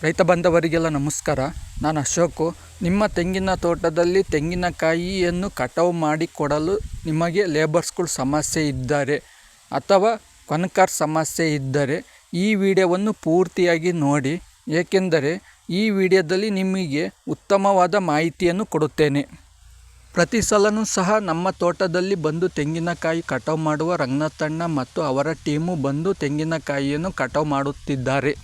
ರೈತ ಬಾಂಧವರಿಗೆಲ್ಲ ನಮಸ್ಕಾರ. ನಾನು ಅಶೋಕು. ನಿಮ್ಮ ತೆಂಗಿನ ತೋಟದಲ್ಲಿ ತೆಂಗಿನಕಾಯಿಯನ್ನು ಕಟಾವು ಮಾಡಿಕೊಡಲು ನಿಮಗೆ ಲೇಬರ್ಸ್ಗಳು ಸಮಸ್ಯೆ ಇದ್ದರೆ ಅಥವಾ ಕೊನಕಾರ್ ಸಮಸ್ಯೆ ಇದ್ದರೆ ಈ ವಿಡಿಯೋವನ್ನು ಪೂರ್ತಿಯಾಗಿ ನೋಡಿ, ಏಕೆಂದರೆ ಈ ವಿಡಿಯೋದಲ್ಲಿ ನಿಮಗೆ ಉತ್ತಮವಾದ ಮಾಹಿತಿಯನ್ನು ಕೊಡುತ್ತೇನೆ. ಪ್ರತಿ ಸಲನೂ ಸಹ ನಮ್ಮ ತೋಟದಲ್ಲಿ ಬಂದು ತೆಂಗಿನಕಾಯಿ ಕಟಾವು ಮಾಡುವ ರಂಗನಾಥಣ್ಣ ಮತ್ತು ಅವರ ಟೀಮು ಬಂದು ತೆಂಗಿನಕಾಯಿಯನ್ನು ಕಟಾವು ಮಾಡುತ್ತಿದ್ದಾರೆ.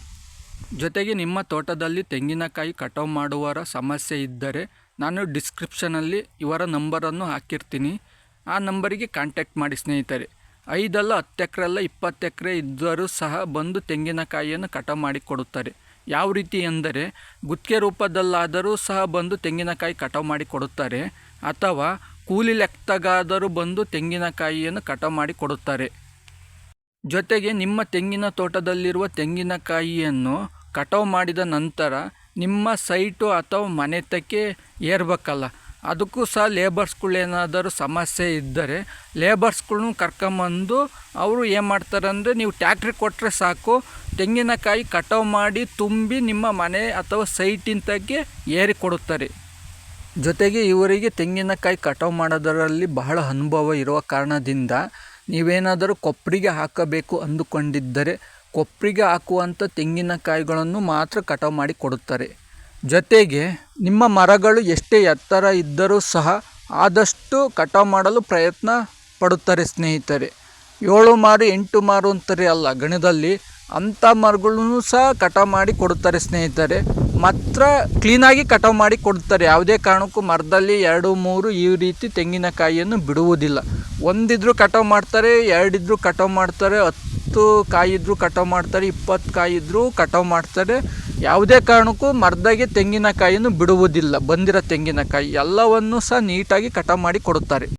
ಜೊತೆಗೆ ನಿಮ್ಮ ತೋಟದಲ್ಲಿ ತೆಂಗಿನಕಾಯಿ ಕಟಾವು ಮಾಡುವವರ ಸಮಸ್ಯೆ ಇದ್ದರೆ ನಾನು ಡಿಸ್ಕ್ರಿಪ್ಷನಲ್ಲಿ ಇವರ ನಂಬರನ್ನು ಹಾಕಿರ್ತೀನಿ. ಆ ನಂಬರಿಗೆ ಕಾಂಟ್ಯಾಕ್ಟ್ ಮಾಡಿ ಸ್ನೇಹಿತರೆ. 5 ಅಲ್ಲ 10 ಎಕರೆ ಅಲ್ಲ 20 ಎಕರೆ ಇದ್ದರೂ ಸಹ ಬಂದು ತೆಂಗಿನಕಾಯಿಯನ್ನು ಕಟಾವು ಮಾಡಿಕೊಡುತ್ತಾರೆ. ಯಾವ ರೀತಿ ಎಂದರೆ ಗುತ್ತಿಗೆ ರೂಪದಲ್ಲಾದರೂ ಸಹ ಬಂದು ತೆಂಗಿನಕಾಯಿ ಕಟಾವು ಮಾಡಿ ಕೊಡುತ್ತಾರೆ, ಅಥವಾ ಕೂಲಿ ಲೆಕ್ಕಗಾದರೂ ಬಂದು ತೆಂಗಿನಕಾಯಿಯನ್ನು ಕಟಾವು ಮಾಡಿ ಕೊಡುತ್ತಾರೆ. ಜೊತೆಗೆ ನಿಮ್ಮ ತೆಂಗಿನ ತೋಟದಲ್ಲಿರುವ ತೆಂಗಿನಕಾಯಿಯನ್ನು ಕಟಾವು ಮಾಡಿದ ನಂತರ ನಿಮ್ಮ ಸೈಟು ಅಥವಾ ಮನೆ ತಕ್ಕೆ ಏರ್ಬೇಕಲ್ಲ, ಅದಕ್ಕೂ ಸಹ ಲೇಬರ್ಸ್ಗಳೇನಾದರೂ ಸಮಸ್ಯೆ ಇದ್ದರೆ ಲೇಬರ್ಸ್ಗಳ್ನು ಕರ್ಕೊಂಬಂದು ಅವರು ಏನು ಮಾಡ್ತಾರೆ ಅಂದರೆ, ನೀವು ಟ್ಯಾಕ್ಟ್ರಿ ಕೊಟ್ಟರೆ ಸಾಕು, ತೆಂಗಿನಕಾಯಿ ಕಟಾವು ಮಾಡಿ ತುಂಬಿ ನಿಮ್ಮ ಮನೆ ಅಥವಾ ಸೈಟಿಂತಕ್ಕೆ ಏರಿ ಕೊಡುತ್ತಾರೆ. ಜೊತೆಗೆ ಇವರಿಗೆ ತೆಂಗಿನಕಾಯಿ ಕಟಾವು ಮಾಡೋದರಲ್ಲಿ ಬಹಳ ಅನುಭವ ಇರುವ ಕಾರಣದಿಂದ ನೀವೇನಾದರೂ ಕೊಪ್ಪರಿಗೆ ಹಾಕಬೇಕು ಅಂದುಕೊಂಡಿದ್ದರೆ ಕೊಪ್ಪರಿಗೆ ಹಾಕುವಂಥ ತೆಂಗಿನಕಾಯಿಗಳನ್ನು ಮಾತ್ರ ಕಟಾವು ಮಾಡಿ ಕೊಡುತ್ತಾರೆ. ಜೊತೆಗೆ ನಿಮ್ಮ ಮರಗಳು ಎಷ್ಟೇ ಎತ್ತರ ಇದ್ದರೂ ಸಹ ಆದಷ್ಟು ಕಟಾವು ಮಾಡಲು ಪ್ರಯತ್ನ ಪಡುತ್ತಾರೆ ಸ್ನೇಹಿತರೆ. 7 ಮಾರು 8 ಮಾರು ಅಂತಾರೆ ಅಲ್ಲ ಗಣದಲ್ಲಿ, ಅಂಥ ಮರಗಳನ್ನು ಸಹ ಕಟಾವು ಮಾಡಿ ಕೊಡುತ್ತಾರೆ ಸ್ನೇಹಿತರೆ. ಮಾತ್ರ ಕ್ಲೀನಾಗಿ ಕಟಾವು ಮಾಡಿ ಕೊಡುತ್ತಾರೆ. ಯಾವುದೇ ಕಾರಣಕ್ಕೂ ಮರದಲ್ಲಿ 2 3 ಈ ರೀತಿ ತೆಂಗಿನಕಾಯಿಯನ್ನು ಬಿಡುವುದಿಲ್ಲ. ಒಂದಿದ್ರೂ ಕಟಾವು ಮಾಡ್ತಾರೆ, 2 ಇದ್ರೂ ಕಟಾವು ಮಾಡ್ತಾರೆ, 10 ಕಾಯಿ ಇದ್ರೂ ಕಟಾವು ಮಾಡ್ತಾರೆ, 20 ಕಾಯಿ ಇದ್ರೂ ಕಟಾವು ಮಾಡ್ತಾರೆ. ಯಾವುದೇ ಕಾರಣಕ್ಕೂ ಮರದಾಗೆ ತೆಂಗಿನಕಾಯಿಯನ್ನು ಬಿಡುವುದಿಲ್ಲ. ಬಂದಿರೋ ತೆಂಗಿನಕಾಯಿ ಎಲ್ಲವನ್ನು ಸಹ ನೀಟಾಗಿ ಕಟಾವು ಮಾಡಿ ಕೊಡುತ್ತಾರೆ.